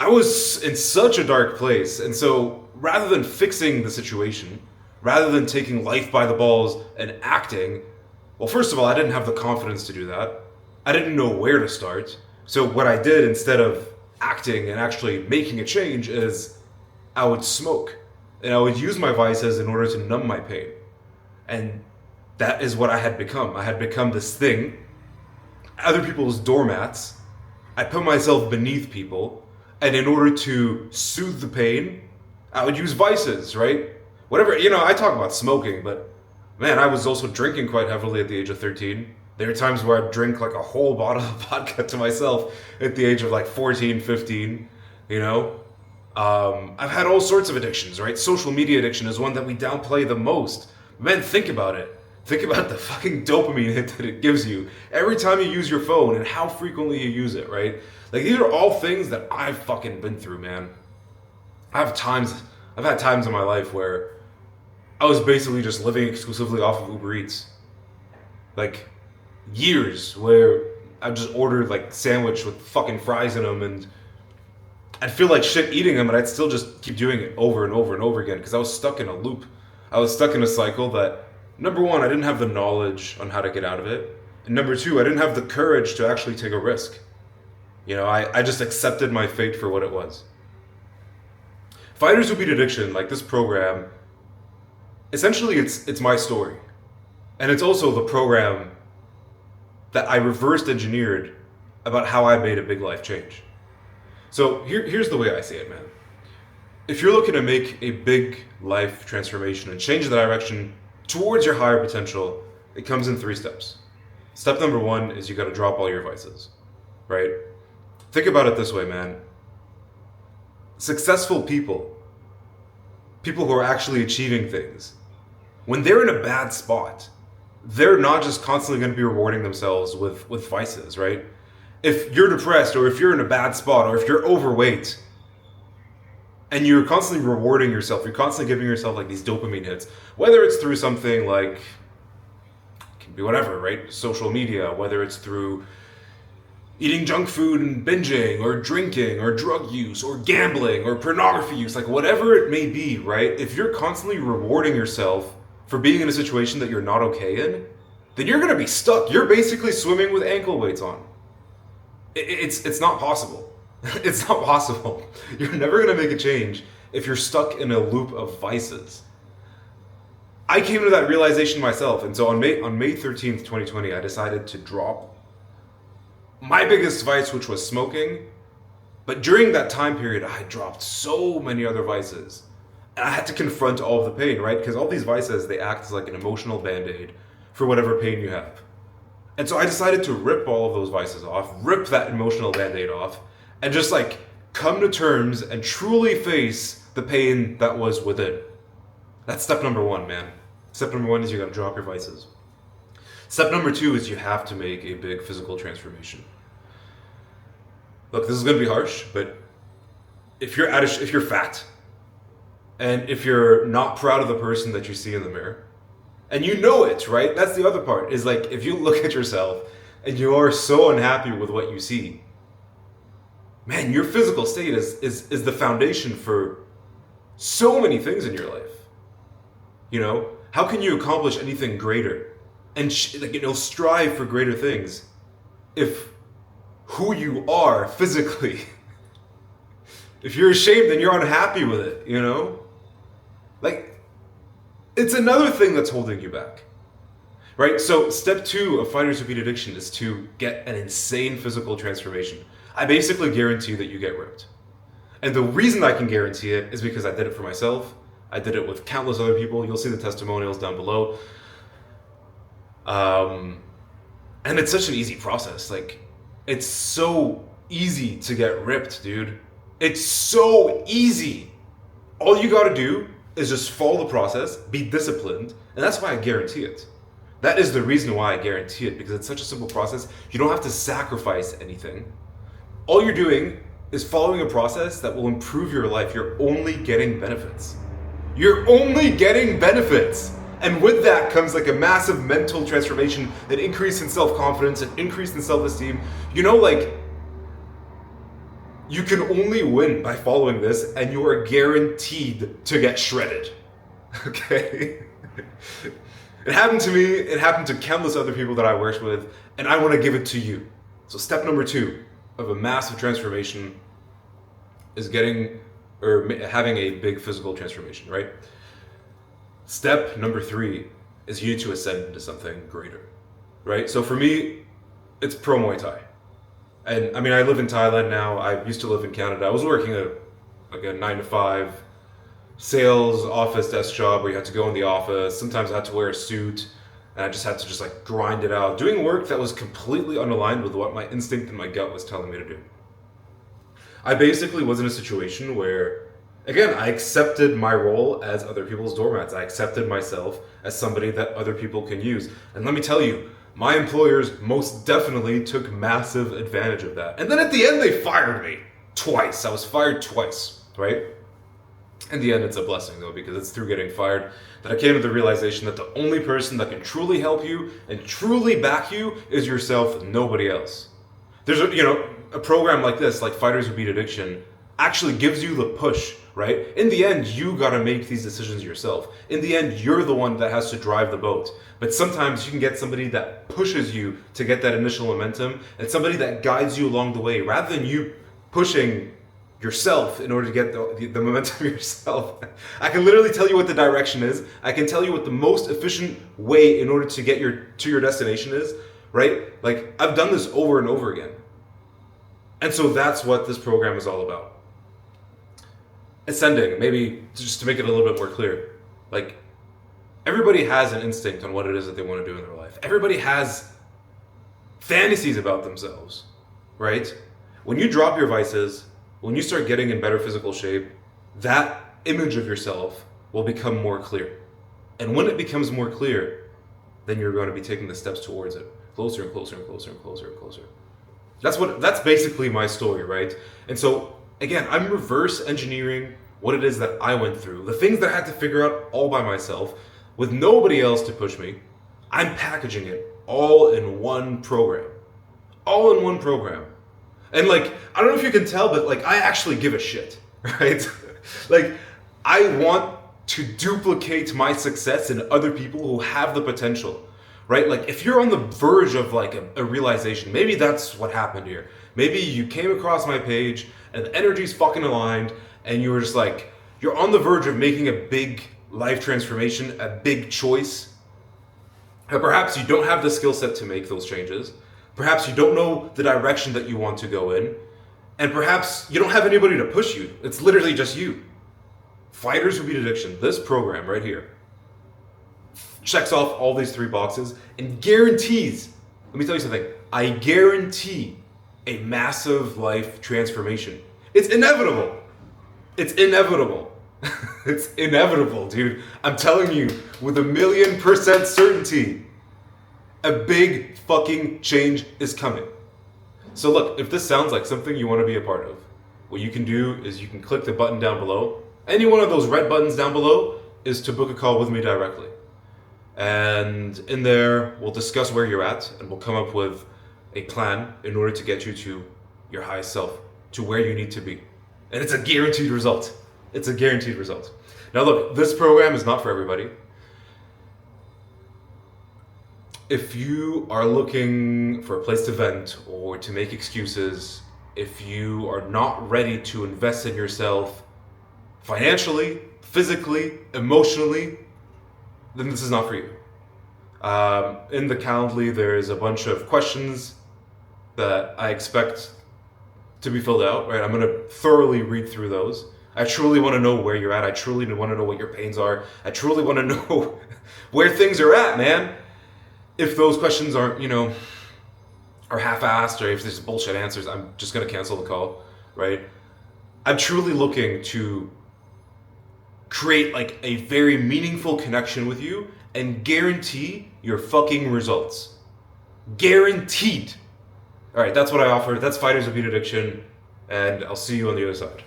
I was in such a dark place. And so rather than fixing the situation, rather than taking life by the balls and acting, well, first of all, I didn't have the confidence to do that. I didn't know where to start. So what I did instead of acting and actually making a change is I would smoke and I would use my vices in order to numb my pain. And that is what I had become. I had become this thing, other people's doormats. I put myself beneath people, and in order to soothe the pain, I would use vices, right? Whatever, I talk about smoking, but man, I was also drinking quite heavily at the age of 13. There were times where I'd drink like a whole bottle of vodka to myself at the age of like 14, 15, I've had all sorts of addictions, right? Social media addiction is one that we downplay the most. Man, think about it. Think about the fucking dopamine hit that it gives you every time you use your phone and how frequently you use it, right? Like, these are all things that I've fucking been through, man. I've had times in my life where I was basically just living exclusively off of Uber Eats. Like, years where I just ordered like sandwich with fucking fries in them, and I'd feel like shit eating them, and I'd still just keep doing it over and over and over again because I was stuck in a loop. I was stuck in a cycle that, number one, I didn't have the knowledge on how to get out of it. And number two, I didn't have the courage to actually take a risk. I just accepted my fate for what it was. Fighters Who Beat Addiction, like this program, essentially it's my story. And it's also the program that I reversed engineered about how I made a big life change. So here's the way I see it, man. If you're looking to make a big life transformation and change the direction towards your higher potential, it comes in 3 steps. Step number 1 is you got to drop all your vices, right? Think about it this way, man. Successful people who are actually achieving things, when they're in a bad spot, they're not just constantly going to be rewarding themselves with vices, right? If you're depressed, or if you're in a bad spot, or if you're overweight, and you're constantly rewarding yourself, you're constantly giving yourself like these dopamine hits, whether it's through something like, it can be whatever, right? Social media, whether it's through eating junk food and binging, or drinking, or drug use, or gambling, or pornography use, like whatever it may be, right? If you're constantly rewarding yourself for being in a situation that you're not okay in, then you're gonna be stuck. You're basically swimming with ankle weights on. It's not possible. It's not possible. You're never gonna make a change if you're stuck in a loop of vices. I came to that realization myself, and so on May 13th, 2020, I decided to drop my biggest vice, which was smoking. But during that time period, I dropped so many other vices. And I had to confront all of the pain, right? Because all these vices, they act as like an emotional band-aid for whatever pain you have. And so I decided to rip all of those vices off, rip that emotional band-aid off, and just like come to terms and truly face the pain that was within. That's step number 1, man. Step number 1 is you gotta drop your vices. Step number 2 is you have to make a big physical transformation. Look, this is gonna be harsh, but if you're fat, and if you're not proud of the person that you see in the mirror, and you know it, right? That's the other part, is like, if you look at yourself and you are so unhappy with what you see, man, your physical state is the foundation for so many things in your life. How can you accomplish anything greater and strive for greater things if who you are physically, if you're ashamed and you're unhappy with it, Like, it's another thing that's holding you back, right? So step 2 of Fighters Who Beat Addiction is to get an insane physical transformation. I basically guarantee that you get ripped. And the reason I can guarantee it is because I did it for myself. I did it with countless other people. You'll see the testimonials down below. And it's such an easy process. Like, it's so easy to get ripped, dude. It's so easy. All you gotta do is just follow the process, be disciplined, and that's why I guarantee it. That is the reason why I guarantee it, because it's such a simple process. You don't have to sacrifice anything. All you're doing is following a process that will improve your life. You're only getting benefits. You're only getting benefits. And with that comes like a massive mental transformation, an increase in self-confidence, an increase in self-esteem. You can only win by following this, and you are guaranteed to get shredded. Okay? It happened to me, it happened to countless other people that I worked with, and I want to give it to you. So step number 2 of a massive transformation is having a big physical transformation, right? Step number 3 is you need to ascend into something greater, right? So for me, it's pro Muay Thai. And I mean, I live in Thailand now. I used to live in Canada. I was working a 9-to-5 sales office desk job where you had to go in the office. Sometimes I had to wear a suit, and I just had to like grind it out, doing work that was completely unaligned with what my instinct and my gut was telling me to do. I basically was in a situation where, again, I accepted my role as other people's doormats. I accepted myself as somebody that other people can use. And let me tell you, my employers most definitely took massive advantage of that. And then at the end, they fired me twice. I was fired twice, right? In the end, it's a blessing, though, because it's through getting fired that I came to the realization that the only person that can truly help you and truly back you is yourself, nobody else. There's a program like this, like Fighters Who Beat Addiction, actually gives you the push, right? In the end, you gotta make these decisions yourself. In the end, you're the one that has to drive the boat. But sometimes you can get somebody that pushes you to get that initial momentum, and somebody that guides you along the way, rather than you pushing yourself in order to get the momentum yourself. I can literally tell you what the direction is. I can tell you what the most efficient way in order to get to your destination is, right? Like, I've done this over and over again. And so that's what this program is all about. Ascending, maybe just to make it a little bit more clear, like, everybody has an instinct on what it is that they want to do in their life. Everybody has fantasies about themselves, right? When you drop your vices, when you start getting in better physical shape, that image of yourself will become more clear. And when it becomes more clear, then you're going to be taking the steps towards it, closer and closer and closer and closer and closer. That's basically my story, right? And so, again, I'm reverse engineering what it is that I went through, the things that I had to figure out all by myself, with nobody else to push me. I'm packaging it all in one program. All in one program. And like, I don't know if you can tell, but like, I actually give a shit, right? Like, I want to duplicate my success in other people who have the potential, right? Like, if you're on the verge of like a realization, maybe that's what happened here. Maybe you came across my page and the energy's fucking aligned and you were just like, you're on the verge of making a big life transformation, a big choice. And perhaps you don't have the skill set to make those changes. Perhaps you don't know the direction that you want to go in. And perhaps you don't have anybody to push you. It's literally just you. Fighters Who Beat Addiction, this program right here, checks off all these 3 boxes and guarantees, let me tell you something, I guarantee a massive life transformation. It's inevitable. It's inevitable. It's inevitable, dude. I'm telling you, with 1,000,000% certainty, a big fucking change is coming. So look, if this sounds like something you want to be a part of, what you can do is you can click the button down below. Any one of those red buttons down below is to book a call with me directly. And in there, we'll discuss where you're at and we'll come up with a plan in order to get you to your highest self, to where you need to be. And it's a guaranteed result. It's a guaranteed result. Now look, this program is not for everybody. If you are looking for a place to vent or to make excuses, if you are not ready to invest in yourself financially, physically, emotionally, then this is not for you. In the Calendly, there's a bunch of questions that I expect to be filled out, right? I'm going to thoroughly read through those. I truly want to know where you're at. I truly want to know what your pains are. I truly want to know where things are at, man. If those questions aren't, are half-assed, or if there's bullshit answers, I'm just going to cancel the call, right? I'm truly looking to create like a very meaningful connection with you and guarantee your fucking results. Guaranteed. All right, that's what I offer. That's Fighters Who Beat Addiction, and I'll see you on the other side.